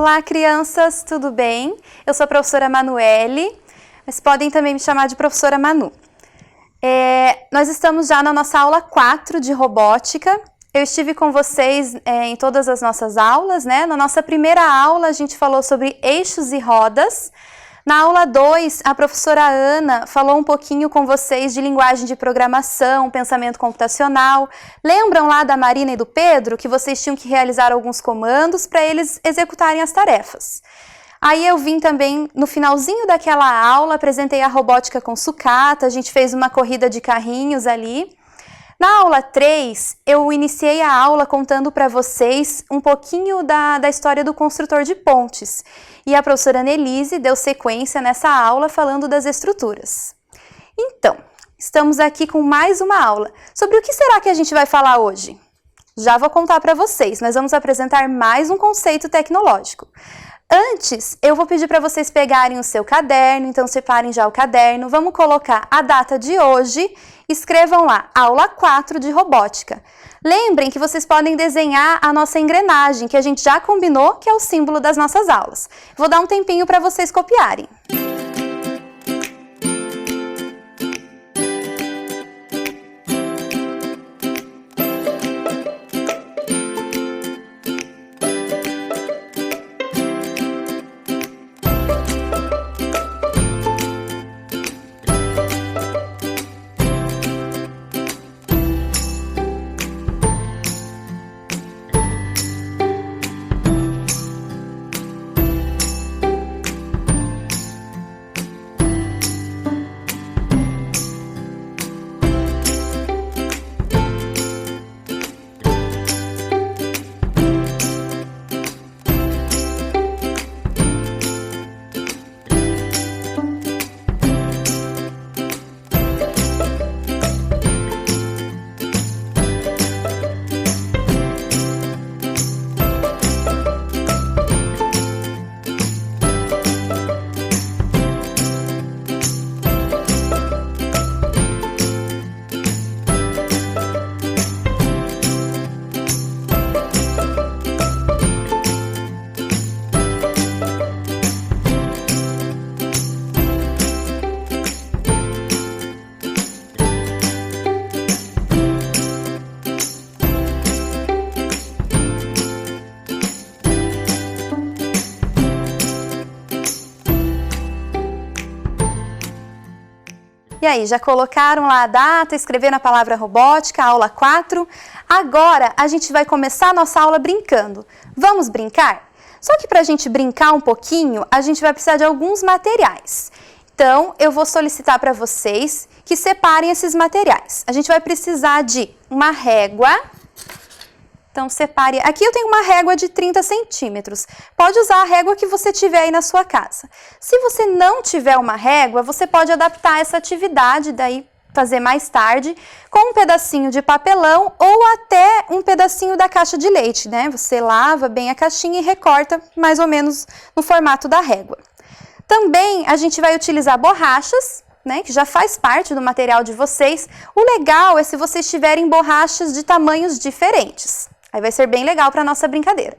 Olá, crianças, tudo bem? Eu sou a professora Manuele, mas podem também me chamar de professora Manu. Nós estamos já na nossa aula 4 de robótica. Eu estive com vocês em todas as nossas aulas, né? Na nossa primeira aula a gente falou sobre eixos e rodas. Na aula 2, a professora Ana falou um pouquinho com vocês de linguagem de programação, pensamento computacional. Lembram lá da Marina e do Pedro que vocês tinham que realizar alguns comandos para eles executarem as tarefas? Aí eu vim também, no finalzinho daquela aula, apresentei a robótica com sucata, a gente fez uma corrida de carrinhos ali. Na aula 3, eu iniciei a aula contando para vocês um pouquinho da história do construtor de pontes. E a professora Nelise deu sequência nessa aula falando das estruturas. Então, estamos aqui com mais uma aula. Sobre o que será que a gente vai falar hoje? Já vou contar para vocês, nós vamos apresentar mais um conceito tecnológico. Antes, eu vou pedir para vocês pegarem o seu caderno, então separem já o caderno, vamos colocar a data de hoje, escrevam lá, aula 4 de robótica. Lembrem que vocês podem desenhar a nossa engrenagem, que a gente já combinou, que é o símbolo das nossas aulas. Vou dar um tempinho para vocês copiarem. E aí, já colocaram lá a data, escreveram a palavra robótica, aula 4? Agora a gente vai começar a nossa aula brincando. Vamos brincar? Só que para a gente brincar um pouquinho, a gente vai precisar de alguns materiais. Então, eu vou solicitar para vocês que separem esses materiais. A gente vai precisar de uma régua. Então, separe. Aqui eu tenho uma régua de 30 centímetros. Pode usar a régua que você tiver aí na sua casa. Se você não tiver uma régua, você pode adaptar essa atividade, daí fazer mais tarde, com um pedacinho de papelão ou até um pedacinho da caixa de leite, né? Você lava bem a caixinha e recorta mais ou menos no formato da régua. Também a gente vai utilizar borrachas, né, que já faz parte do material de vocês. O legal é se vocês tiverem borrachas de tamanhos diferentes. Aí vai ser bem legal para a nossa brincadeira.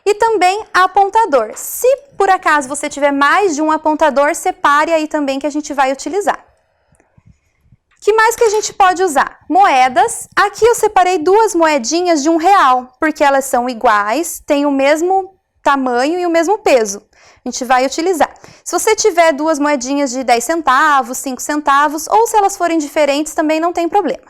E também apontador. Se por acaso você tiver mais de um apontador, separe aí também que a gente vai utilizar. O que mais que a gente pode usar? Moedas. Aqui eu separei duas moedinhas de R$1, porque elas são iguais, têm o mesmo tamanho e o mesmo peso. A gente vai utilizar. Se você tiver duas moedinhas de 10 centavos, 5 centavos, ou se elas forem diferentes, também não tem problema.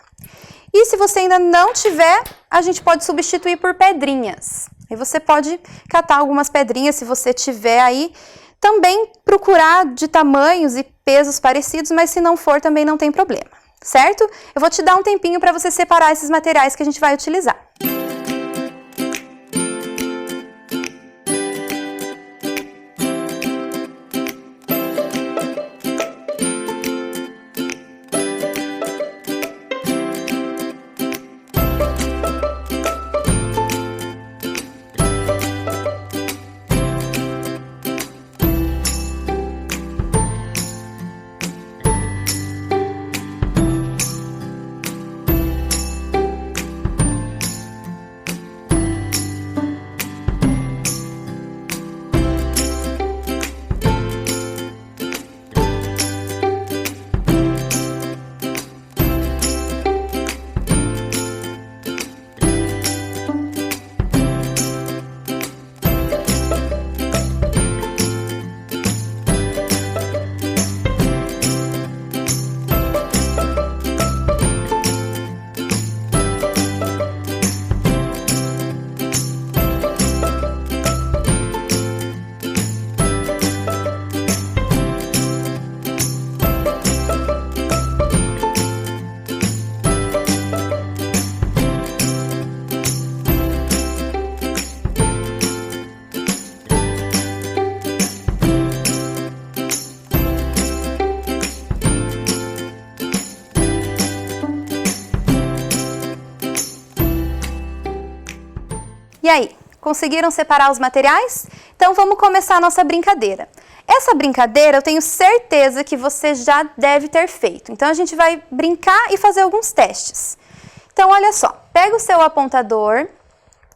E se você ainda não tiver, a gente pode substituir por pedrinhas. Aí você pode catar algumas pedrinhas se você tiver aí. Também procurar de tamanhos e pesos parecidos, mas se não for, também não tem problema, certo? Eu vou te dar um tempinho para você separar esses materiais que a gente vai utilizar. E aí, conseguiram separar os materiais? Então vamos começar a nossa brincadeira. Essa brincadeira eu tenho certeza que você já deve ter feito. Então a gente vai brincar e fazer alguns testes. Então olha só, pega o seu apontador,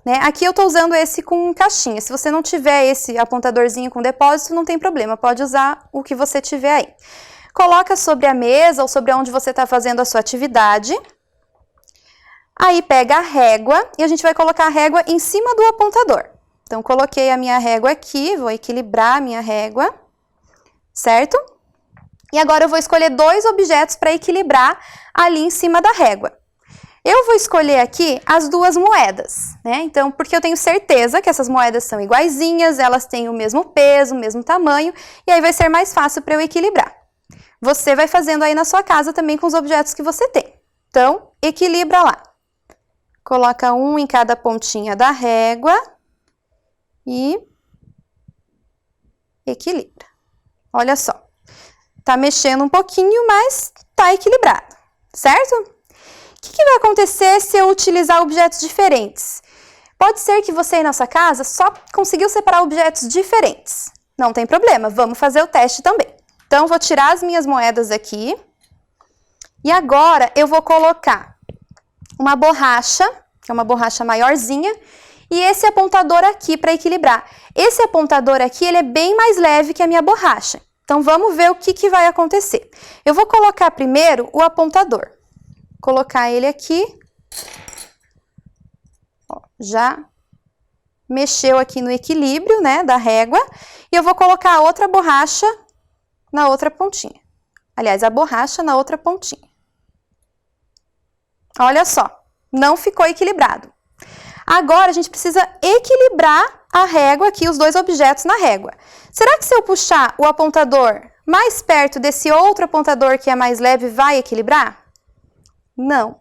né? Aqui eu estou usando esse com caixinha. Se você não tiver esse apontadorzinho com depósito, não tem problema, pode usar o que você tiver aí. Coloca sobre a mesa ou sobre onde você está fazendo a sua atividade. Aí pega a régua e a gente vai colocar a régua em cima do apontador. Então, coloquei a minha régua aqui, vou equilibrar a minha régua, certo? E agora eu vou escolher 2 objetos para equilibrar ali em cima da régua. Eu vou escolher aqui as 2 moedas, né? Então, porque eu tenho certeza que essas moedas são iguaizinhas, elas têm o mesmo peso, o mesmo tamanho, e aí vai ser mais fácil para eu equilibrar. Você vai fazendo aí na sua casa também com os objetos que você tem. Então, equilibra lá. Coloca um em cada pontinha da régua e equilibra. Olha só, tá mexendo um pouquinho, mas tá equilibrado, certo? O que vai acontecer se eu utilizar objetos diferentes? Pode ser que você aí na sua casa só conseguiu separar objetos diferentes. Não tem problema, vamos fazer o teste também. Então, vou tirar as minhas moedas aqui. E agora, eu vou colocar uma borracha, que é uma borracha maiorzinha, e esse apontador aqui para equilibrar. Esse apontador aqui, ele é bem mais leve que a minha borracha. Então, vamos ver o que vai acontecer. Eu vou colocar primeiro o apontador. Colocar ele aqui. Ó, já mexeu aqui no equilíbrio, né, da régua. E eu vou colocar a outra borracha na outra pontinha. Aliás, a borracha na outra pontinha. Olha só, não ficou equilibrado. Agora, a gente precisa equilibrar a régua aqui, os 2 objetos na régua. Será que se eu puxar o apontador mais perto desse outro apontador que é mais leve, vai equilibrar? Não.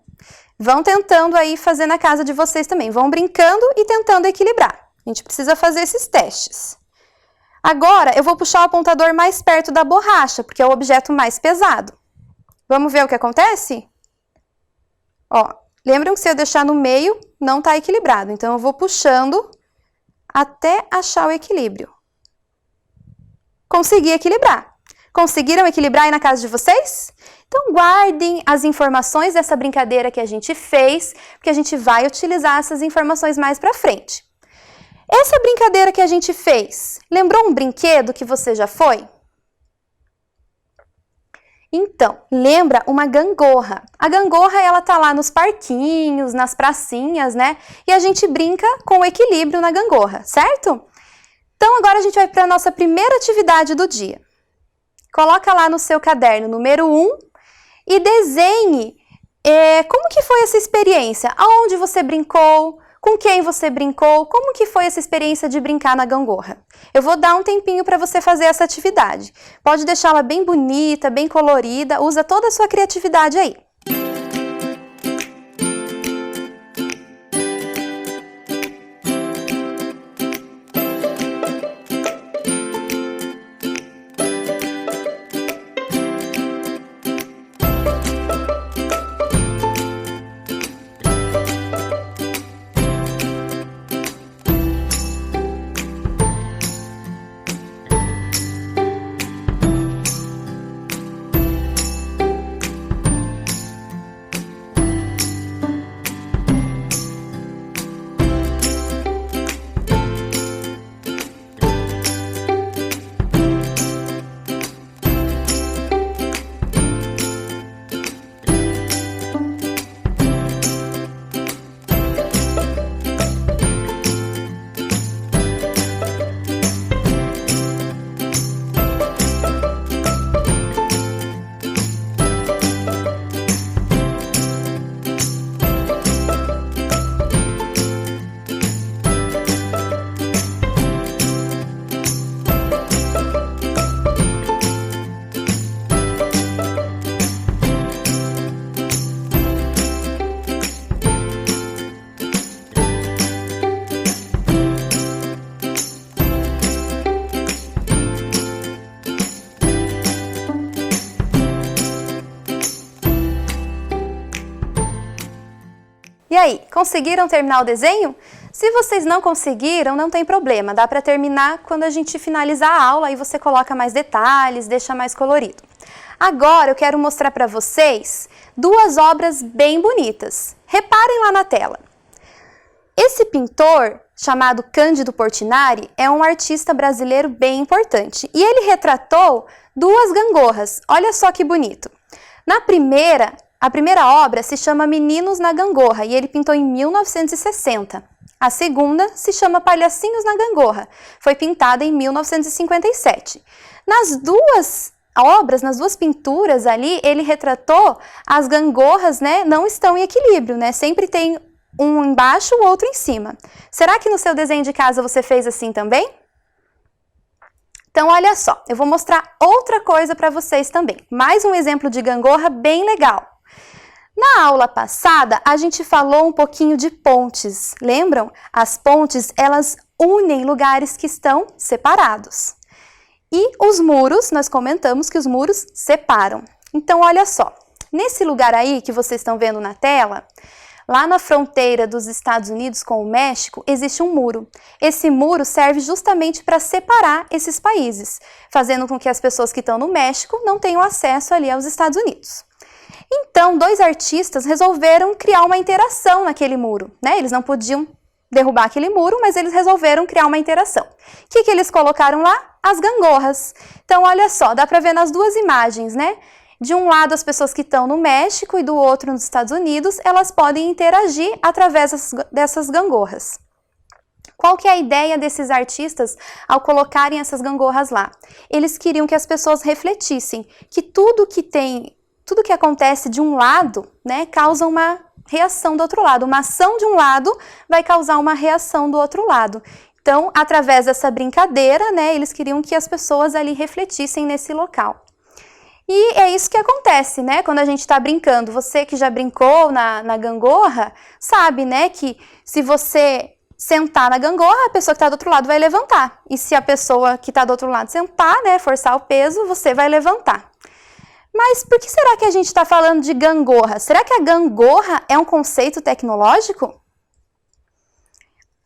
Vão tentando aí fazer na casa de vocês também. Vão brincando e tentando equilibrar. A gente precisa fazer esses testes. Agora, eu vou puxar o apontador mais perto da borracha, porque é o objeto mais pesado. Vamos ver o que acontece? Ó, lembram que se eu deixar no meio, não está equilibrado. Então, eu vou puxando até achar o equilíbrio. Consegui equilibrar. Conseguiram equilibrar aí na casa de vocês? Então, guardem as informações dessa brincadeira que a gente fez, porque a gente vai utilizar essas informações mais para frente. Essa brincadeira que a gente fez, lembrou um brinquedo que você já foi? Então, lembra uma gangorra. A gangorra, ela tá lá nos parquinhos, nas pracinhas, né? E a gente brinca com o equilíbrio na gangorra, certo? Então, agora a gente vai para a nossa primeira atividade do dia. Coloca lá no seu caderno número 1 e desenhe como que foi essa experiência, aonde você brincou, com quem você brincou, como que foi essa experiência de brincar na gangorra. Eu vou dar um tempinho para você fazer essa atividade. Pode deixá-la bem bonita, bem colorida, usa toda a sua criatividade aí. E aí, conseguiram terminar o desenho? Se vocês não conseguiram, não tem problema, dá para terminar quando a gente finalizar a aula e você coloca mais detalhes, deixa mais colorido. Agora eu quero mostrar para vocês duas obras bem bonitas. Reparem lá na tela. Esse pintor, chamado Cândido Portinari, é um artista brasileiro bem importante. E ele retratou duas gangorras. Olha só que bonito. A primeira obra se chama Meninos na Gangorra e ele pintou em 1960. A segunda se chama Palhacinhos na Gangorra. Foi pintada em 1957. Nas duas obras, nas duas pinturas ali, ele retratou as gangorras, né, não estão em equilíbrio, né? Sempre tem um embaixo, o outro em cima. Será que no seu desenho de casa você fez assim também? Então, olha só, eu vou mostrar outra coisa para vocês também. Mais um exemplo de gangorra bem legal. Na aula passada, a gente falou um pouquinho de pontes. Lembram? As pontes, elas unem lugares que estão separados. E os muros, nós comentamos que os muros separam. Então, olha só. Nesse lugar aí que vocês estão vendo na tela, lá na fronteira dos Estados Unidos com o México, existe um muro. Esse muro serve justamente para separar esses países, fazendo com que as pessoas que estão no México não tenham acesso ali aos Estados Unidos. Então, dois artistas resolveram criar uma interação naquele muro, né? Eles não podiam derrubar aquele muro, mas eles resolveram criar uma interação. O que eles colocaram lá? As gangorras. Então, olha só, dá para ver nas duas imagens, né? De um lado, as pessoas que estão no México e do outro nos Estados Unidos, elas podem interagir através dessas gangorras. Qual que é a ideia desses artistas ao colocarem essas gangorras lá? Eles queriam que as pessoas refletissem que tudo que acontece de um lado, né, causa uma reação do outro lado. Uma ação de um lado vai causar uma reação do outro lado. Então, através dessa brincadeira, né, eles queriam que as pessoas ali refletissem nesse local. E é isso que acontece, né, quando a gente está brincando. Você que já brincou na gangorra, sabe, né, que se você sentar na gangorra, a pessoa que está do outro lado vai levantar. E se a pessoa que está do outro lado sentar, né, forçar o peso, você vai levantar. Mas por que será que a gente está falando de gangorra? Será que a gangorra é um conceito tecnológico?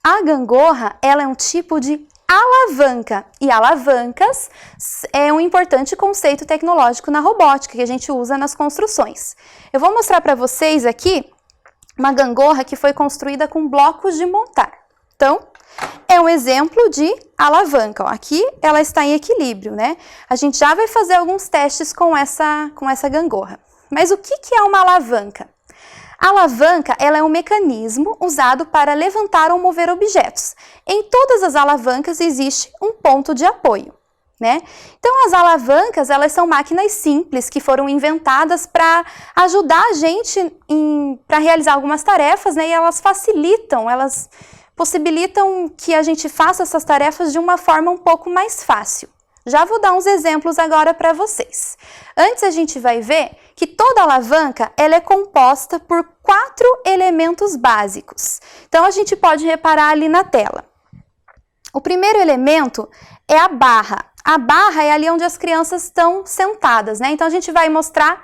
A gangorra, ela é um tipo de alavanca. E alavancas é um importante conceito tecnológico na robótica que a gente usa nas construções. Eu vou mostrar para vocês aqui uma gangorra que foi construída com blocos de montar. Então, é um exemplo de alavanca. Ó. Aqui ela está em equilíbrio, né? A gente já vai fazer alguns testes com essa gangorra. Mas o que é uma alavanca? A alavanca, ela é um mecanismo usado para levantar ou mover objetos. Em todas as alavancas existe um ponto de apoio, né? Então, as alavancas, elas são máquinas simples que foram inventadas para ajudar a gente para realizar algumas tarefas, né? E elas facilitam, elas possibilitam que a gente faça essas tarefas de uma forma um pouco mais fácil. Já vou dar uns exemplos agora para vocês. Antes a gente vai ver que toda alavanca ela é composta por 4 elementos básicos. Então a gente pode reparar ali na tela. O primeiro elemento é a barra. A barra é ali onde as crianças estão sentadas, né? Então a gente vai mostrar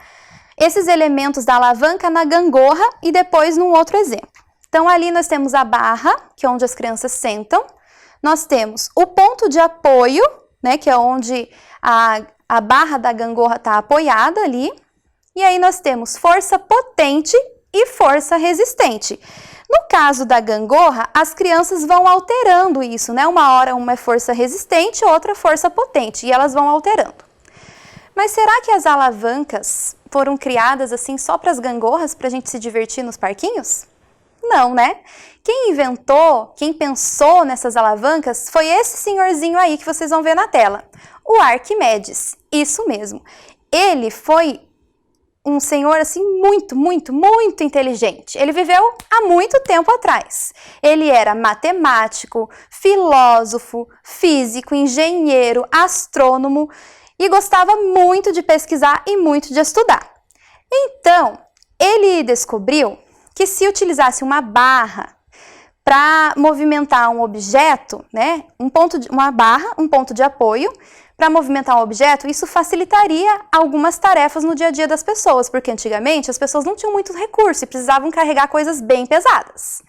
esses elementos da alavanca na gangorra e depois num outro exemplo. Então ali nós temos a barra, que é onde as crianças sentam. Nós temos o ponto de apoio, né, que é onde a barra da gangorra está apoiada ali. E aí nós temos força potente e força resistente. No caso da gangorra, as crianças vão alterando isso, né? Uma hora uma é força resistente, outra força potente, e elas vão alterando. Mas será que as alavancas foram criadas assim só para as gangorras, para a gente se divertir nos parquinhos? Não, né? Quem inventou, quem pensou nessas alavancas foi esse senhorzinho aí que vocês vão ver na tela, o Arquimedes. Isso mesmo. Ele foi um senhor assim muito inteligente. Ele viveu há muito tempo atrás. Ele era matemático, filósofo, físico, engenheiro, astrônomo e gostava muito de pesquisar e muito de estudar. Então, ele descobriu que se utilizasse uma barra para movimentar um objeto, né, uma barra, um ponto de apoio, para movimentar um objeto, isso facilitaria algumas tarefas no dia a dia das pessoas, porque antigamente as pessoas não tinham muito recurso e precisavam carregar coisas bem pesadas.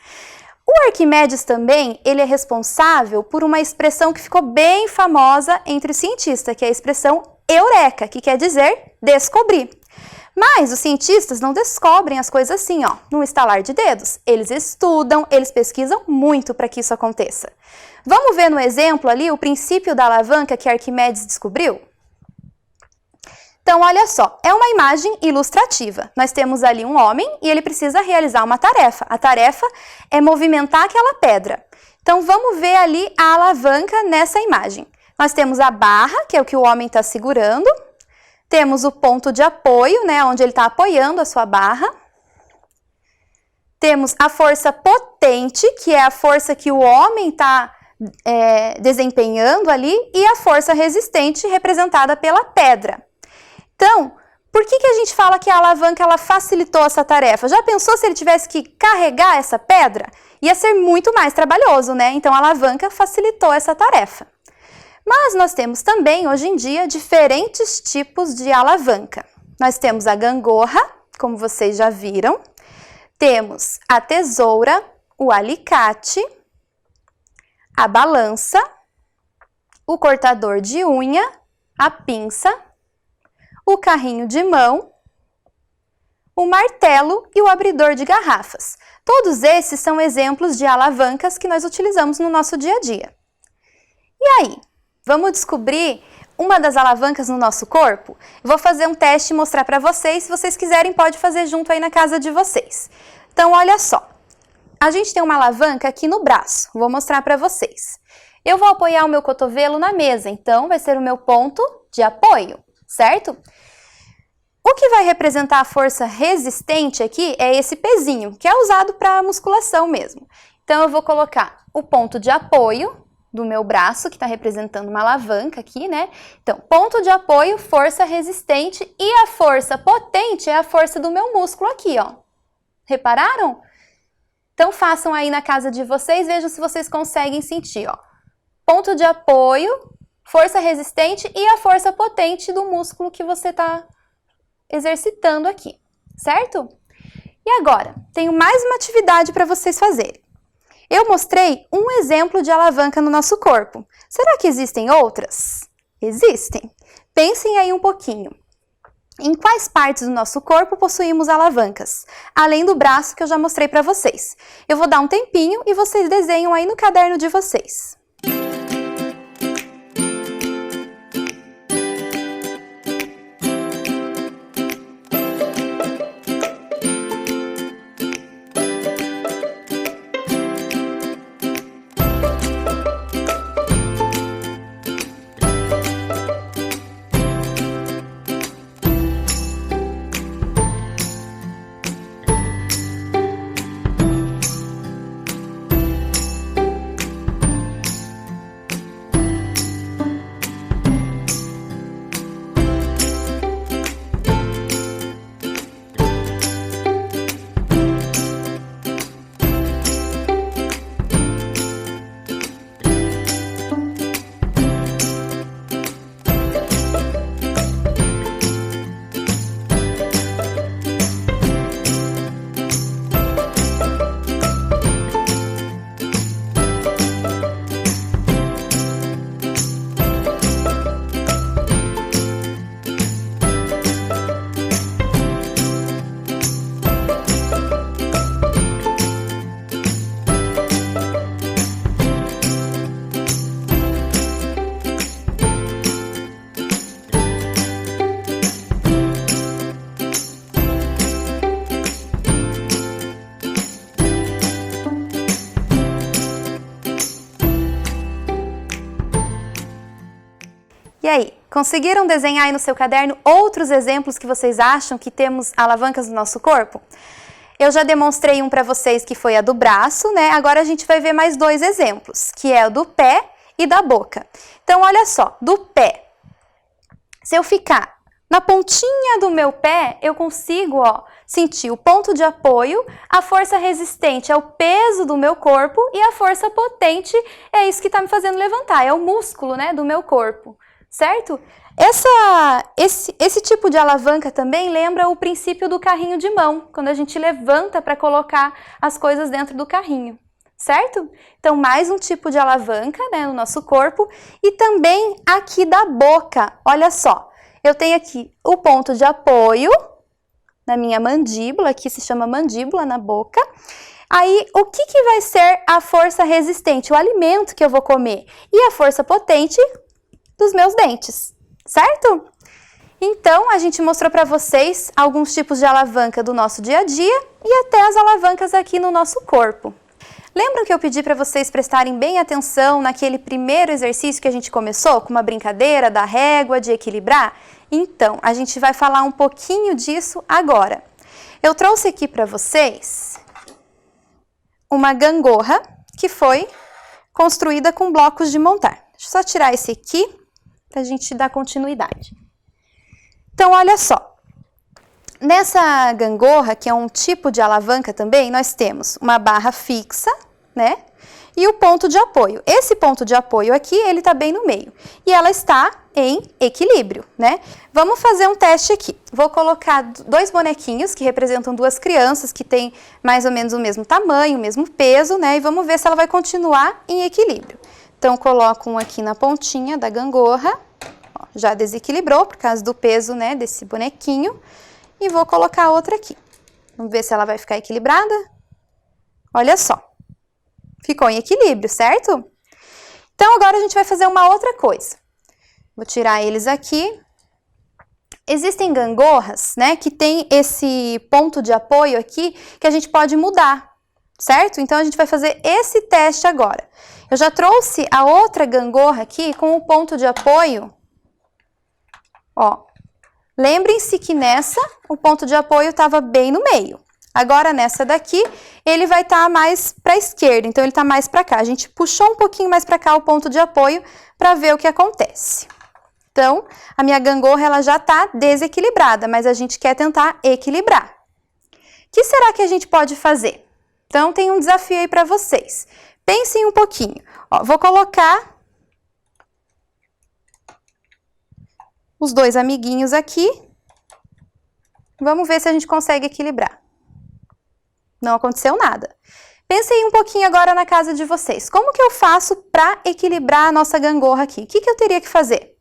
O O Arquimedes também, ele é responsável por uma expressão que ficou bem famosa entre os cientistas, que é a expressão eureka, que quer dizer descobrir. Mas os cientistas não descobrem as coisas assim, ó, num estalar de dedos. Eles estudam, eles pesquisam muito para que isso aconteça. Vamos ver no exemplo ali o princípio da alavanca que Arquimedes descobriu? Então, olha só, é uma imagem ilustrativa. Nós temos ali um homem e ele precisa realizar uma tarefa. A tarefa é movimentar aquela pedra. Então, vamos ver ali a alavanca nessa imagem. Nós temos a barra, que é o que o homem está segurando. Temos o ponto de apoio, né, onde ele está apoiando a sua barra. Temos a força potente, que é a força que o homem está desempenhando ali, e a força resistente, representada pela pedra. Então, por que a gente fala que a alavanca ela facilitou essa tarefa? Já pensou se ele tivesse que carregar essa pedra? Ia ser muito mais trabalhoso, né? Então, a alavanca facilitou essa tarefa. Mas nós temos também, hoje em dia, diferentes tipos de alavanca. Nós temos a gangorra, como vocês já viram. Temos a tesoura, o alicate, a balança, o cortador de unha, a pinça, o carrinho de mão, o martelo e o abridor de garrafas. Todos esses são exemplos de alavancas que nós utilizamos no nosso dia a dia. E aí, vamos descobrir uma das alavancas no nosso corpo? Eu vou fazer um teste e mostrar para vocês. Se vocês quiserem, pode fazer junto aí na casa de vocês. Então, olha só. A gente tem uma alavanca aqui no braço. Vou mostrar para vocês. Eu vou apoiar o meu cotovelo na mesa, então vai ser o meu ponto de apoio, certo? O que vai representar a força resistente aqui é esse pezinho, que é usado para musculação mesmo. Então, eu vou colocar o ponto de apoio do meu braço, que está representando uma alavanca aqui, né? Então, ponto de apoio, força resistente, e a força potente é a força do meu músculo aqui, ó. Repararam? Então, façam aí na casa de vocês, vejam se vocês conseguem sentir, ó. Ponto de apoio, força resistente e a força potente do músculo que você está exercitando aqui, certo? E agora, tenho mais uma atividade para vocês fazerem. Eu mostrei um exemplo de alavanca no nosso corpo. Será que existem outras? Existem. Pensem aí um pouquinho. Em quais partes do nosso corpo possuímos alavancas? Além do braço que eu já mostrei para vocês. Eu vou dar um tempinho e vocês desenham aí no caderno de vocês. E aí, conseguiram desenhar aí no seu caderno outros exemplos que vocês acham que temos alavancas no nosso corpo? Eu já demonstrei um para vocês que foi a do braço, né? Agora a gente vai ver mais dois exemplos, que é o do pé e da boca. Então, olha só, do pé. Se eu ficar na pontinha do meu pé, eu consigo, ó, sentir o ponto de apoio, a força resistente é o peso do meu corpo e a força potente é isso que está me fazendo levantar, é o músculo, né, do meu corpo. Certo? Esse tipo de alavanca também lembra o princípio do carrinho de mão, quando a gente levanta para colocar as coisas dentro do carrinho. certo? Então, mais um tipo de alavanca, né, no nosso corpo. E também aqui da boca, olha só. Eu tenho aqui o ponto de apoio na minha mandíbula, aqui se chama mandíbula na boca. Aí, o que vai ser a força resistente? O alimento que eu vou comer. E a força potente dos meus dentes, certo? Então, a gente mostrou para vocês alguns tipos de alavanca do nosso dia a dia e até as alavancas aqui no nosso corpo. Lembram que eu pedi para vocês prestarem bem atenção naquele primeiro exercício que a gente começou, com uma brincadeira da régua, de equilibrar? Então, a gente vai falar um pouquinho disso agora. Eu trouxe aqui para vocês uma gangorra que foi construída com blocos de montar. Deixa eu só tirar esse aqui para a gente dar continuidade. Então, olha só. Nessa gangorra, que é um tipo de alavanca também, nós temos uma barra fixa, né? E o ponto de apoio. Esse ponto de apoio aqui, ele tá bem no meio. E ela está em equilíbrio, né? Vamos fazer um teste aqui. Vou colocar dois bonequinhos que representam duas crianças que têm mais ou menos o mesmo tamanho, o mesmo peso, né? E vamos ver se ela vai continuar em equilíbrio. Então, coloco um aqui na pontinha da gangorra. Ó, já desequilibrou por causa do peso, né, desse bonequinho. E vou colocar outra aqui. Vamos ver se ela vai ficar equilibrada. Olha só. Ficou em equilíbrio, certo? Então, agora a gente vai fazer uma outra coisa. Vou tirar eles aqui. Existem gangorras, né, que tem esse ponto de apoio aqui que a gente pode mudar, certo? Então, a gente vai fazer esse teste agora. Eu já trouxe a outra gangorra aqui com o ponto de apoio. Ó. Lembrem-se que nessa, o ponto de apoio estava bem no meio. Agora, nessa daqui, ele vai estar mais para a esquerda, então ele está mais para cá. A gente puxou um pouquinho mais para cá o ponto de apoio para ver o que acontece. Então, a minha gangorra ela já está desequilibrada, mas a gente quer tentar equilibrar. O que será que a gente pode fazer? Então, tem um desafio aí para vocês. Pensem um pouquinho. Ó, vou colocar os dois amiguinhos aqui. Vamos ver se a gente consegue equilibrar. Não aconteceu nada. Pensem um pouquinho agora na casa de vocês. Como que eu faço para equilibrar a nossa gangorra aqui? O que eu teria que fazer?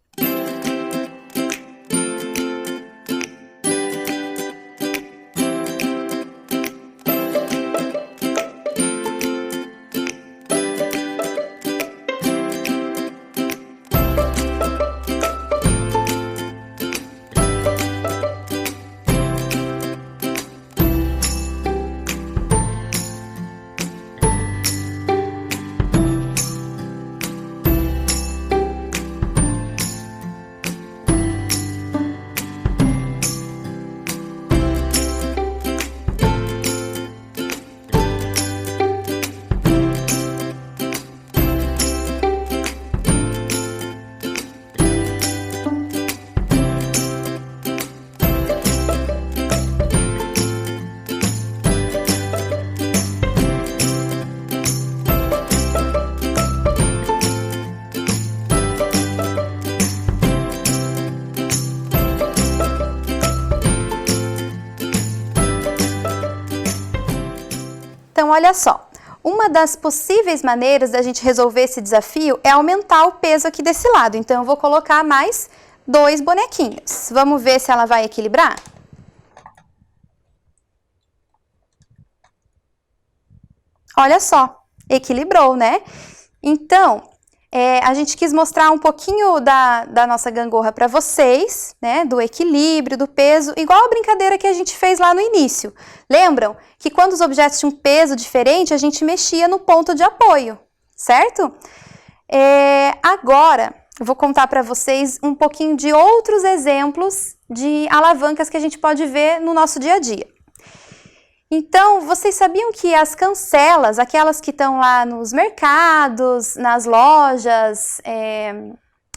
Então, olha só, uma das possíveis maneiras da gente resolver esse desafio é aumentar o peso aqui desse lado. Então, eu vou colocar mais dois bonequinhos. Vamos ver se ela vai equilibrar? Olha só, equilibrou, né? Então, a gente quis mostrar um pouquinho da nossa gangorra para vocês, né? Do equilíbrio, do peso, igual a brincadeira que a gente fez lá no início. Lembram que quando os objetos tinham um peso diferente, a gente mexia no ponto de apoio, certo? Agora, eu vou contar para vocês um pouquinho de outros exemplos de alavancas que a gente pode ver no nosso dia a dia. Então, vocês sabiam que as cancelas, aquelas que estão lá nos mercados, nas lojas,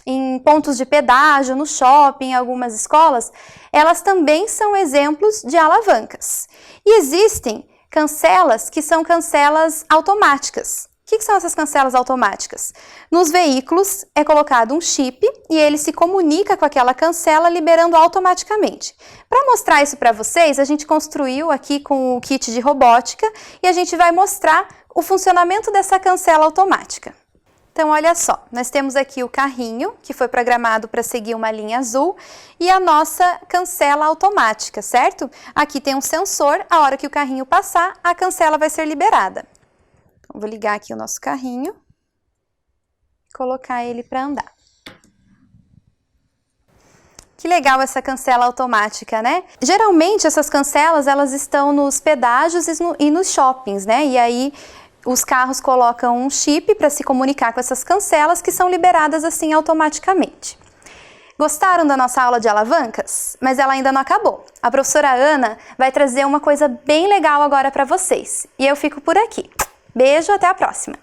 em pontos de pedágio, no shopping, em algumas escolas, elas também são exemplos de alavancas. E existem cancelas que são cancelas automáticas. O que são essas cancelas automáticas? Nos veículos é colocado um chip e ele se comunica com aquela cancela liberando automaticamente. Para mostrar isso para vocês, a gente construiu aqui com o kit de robótica e a gente vai mostrar o funcionamento dessa cancela automática. Então, olha só, nós temos aqui o carrinho, que foi programado para seguir uma linha azul, e a nossa cancela automática, certo? Aqui tem um sensor, a hora que o carrinho passar, a cancela vai ser liberada. Então, vou ligar aqui o nosso carrinho, colocar ele para andar. Que legal essa cancela automática, né? Geralmente, essas cancelas, elas estão nos pedágios e nos shoppings, né? E aí, os carros colocam um chip para se comunicar com essas cancelas que são liberadas assim automaticamente. Gostaram da nossa aula de alavancas? Mas ela ainda não acabou. A professora Ana vai trazer uma coisa bem legal agora para vocês. E eu fico por aqui. Beijo, até a próxima!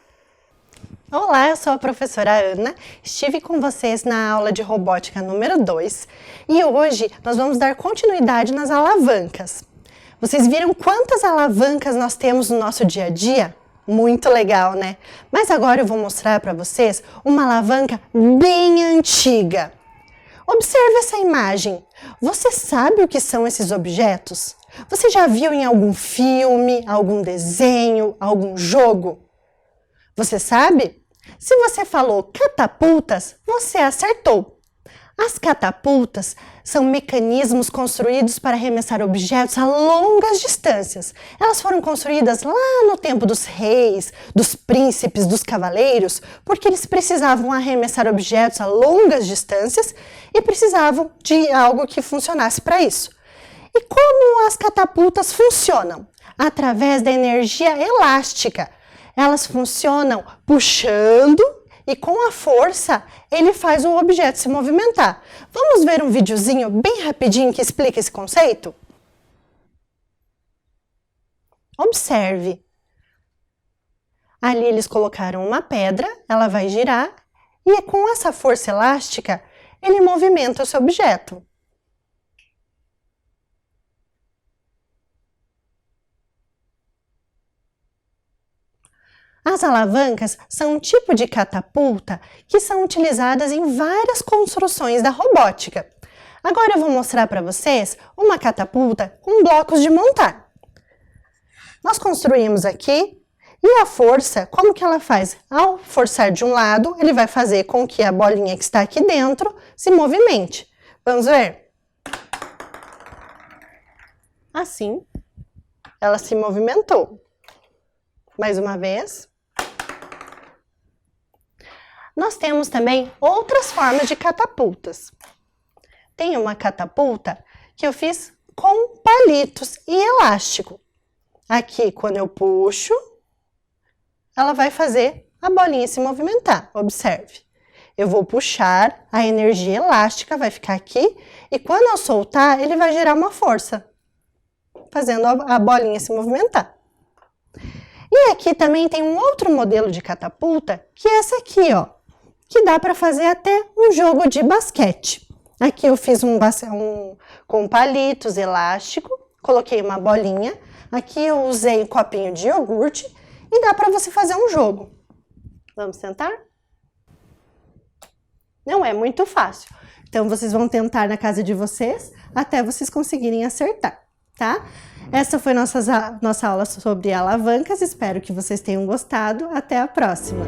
Olá, eu sou a professora Ana, estive com vocês na aula de robótica número 2 e hoje nós vamos dar continuidade nas alavancas. Vocês viram quantas alavancas nós temos no nosso dia a dia? Muito legal, né? Mas agora eu vou mostrar para vocês uma alavanca bem antiga. Observe essa imagem. Você sabe o que são esses objetos? Você já viu em algum filme, algum desenho, algum jogo? Você sabe? Se você falou catapultas, você acertou. As catapultas são mecanismos construídos para arremessar objetos a longas distâncias. Elas foram construídas lá no tempo dos reis, dos príncipes, dos cavaleiros, porque eles precisavam arremessar objetos a longas distâncias e precisavam de algo que funcionasse para isso. E como as catapultas funcionam? Através da energia elástica. Elas funcionam puxando e com a força ele faz o objeto se movimentar. Vamos ver um videozinho bem rapidinho que explica esse conceito? Observe. Ali eles colocaram uma pedra, ela vai girar e com essa força elástica ele movimenta o seu objeto. As alavancas são um tipo de catapulta que são utilizadas em várias construções da robótica. Agora eu vou mostrar para vocês uma catapulta com blocos de montar. Nós construímos aqui e a força, como que ela faz? Ao forçar de um lado, ele vai fazer com que a bolinha que está aqui dentro se movimente. Vamos ver? Assim, ela se movimentou. Mais uma vez. Nós temos também outras formas de catapultas. Tem uma catapulta que eu fiz com palitos e elástico. Aqui, quando eu puxo, ela vai fazer a bolinha se movimentar. Observe. Eu vou puxar, a energia elástica vai ficar aqui e quando eu soltar, ele vai gerar uma força, fazendo a bolinha se movimentar. E aqui também tem um outro modelo de catapulta, que é essa aqui, ó, que dá para fazer até um jogo de basquete. Aqui eu fiz com palitos, elástico, coloquei uma bolinha, aqui eu usei um copinho de iogurte e dá para você fazer um jogo. Vamos tentar? Não é muito fácil. Então vocês vão tentar na casa de vocês até vocês conseguirem acertar, tá? Essa foi nossa aula sobre alavancas, espero que vocês tenham gostado. Até a próxima!